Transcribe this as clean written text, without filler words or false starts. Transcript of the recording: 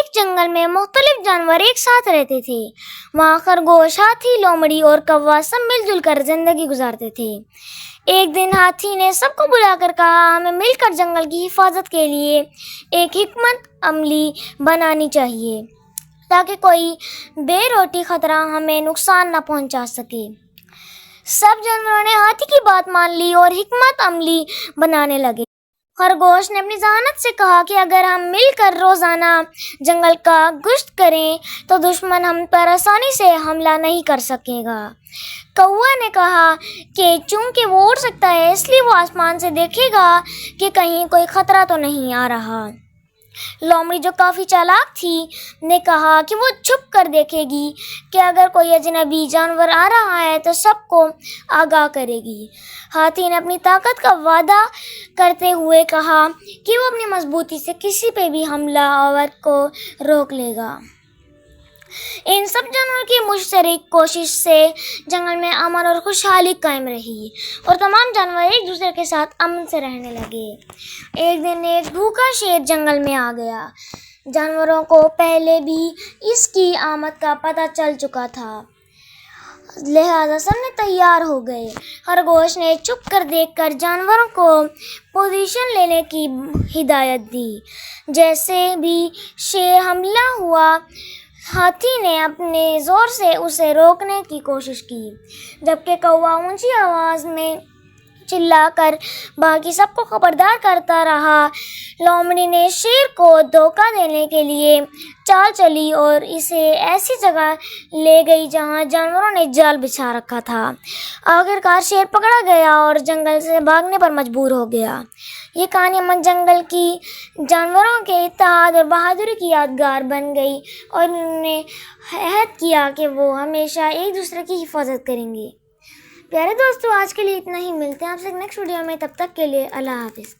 ایک جنگل میں مختلف جانور ایک ساتھ رہتے تھے۔ وہاں خرگوش، ہاتھی، لومڑی اور کوا سب مل جل کر زندگی گزارتے تھے۔ ایک دن ہاتھی نے سب کو بلا کر کہا، ہمیں مل کر جنگل کی حفاظت کے لیے ایک حکمت عملی بنانی چاہیے تاکہ کوئی بے روٹی خطرہ ہمیں نقصان نہ پہنچا سکے۔ سب جانوروں نے ہاتھی کی بات مان لی اور حکمت عملی بنانے لگے۔ خرگوش نے اپنی ذہانت سے کہا کہ اگر ہم مل کر روزانہ جنگل کا گشت کریں تو دشمن ہم پر آسانی سے حملہ نہیں کر سکے گا۔ کوا نے کہا کہ چونکہ وہ اڑ سکتا ہے اس لیے وہ آسمان سے دیکھے گا کہ کہیں کوئی خطرہ تو نہیں آ رہا۔ لومڑی جو کافی چالاک تھی نے کہا کہ وہ چھپ کر دیکھے گی کہ اگر کوئی اجنبی جانور آ رہا ہے تو سب کو آگاہ کرے گی۔ ہاتھی نے اپنی طاقت کا وعدہ کرتے ہوئے کہا کہ وہ اپنی مضبوطی سے کسی پہ بھی حملہ آور کو روک لے گا۔ ان سب جانوروں کی مشترک کوشش سے جنگل میں امن اور خوشحالی قائم رہی اور تمام جانور ایک دوسرے کے ساتھ امن سے رہنے لگے۔ ایک دن ایک بھوکا شیر جنگل میں آ گیا۔ جانوروں کو پہلے بھی اس کی آمد کا پتہ چل چکا تھا، لہٰذا سب نے تیار ہو گئے۔ خرگوش نے چھپ کر دیکھ کر جانوروں کو پوزیشن لینے کی ہدایت دی۔ جیسے بھی شیر حملہ ہوا، ہاتھی نے اپنے زور سے اسے روکنے کی کوشش کی، جبکہ کوا اونچی آواز میں چلا کر باقی سب کو خبردار کرتا رہا۔ لومڑی نے شیر کو دھوکہ دینے کے لیے چال چلی اور اسے ایسی جگہ لے گئی جہاں جانوروں نے جال بچھا رکھا تھا۔ آخرکار شیر پکڑا گیا اور جنگل سے بھاگنے پر مجبور ہو گیا۔ یہ کہانی امن جنگل کی جانوروں کے اتحاد اور بہادری کی یادگار بن گئی اور انہوں نے عہد کیا کہ وہ ہمیشہ ایک دوسرے کی حفاظت کریں گے۔ پیارے دوستو، آج کے لیے اتنا ہی، ملتے ہیں آپ سے نیکسٹ ویڈیو میں، تب تک کے لیے اللہ حافظ۔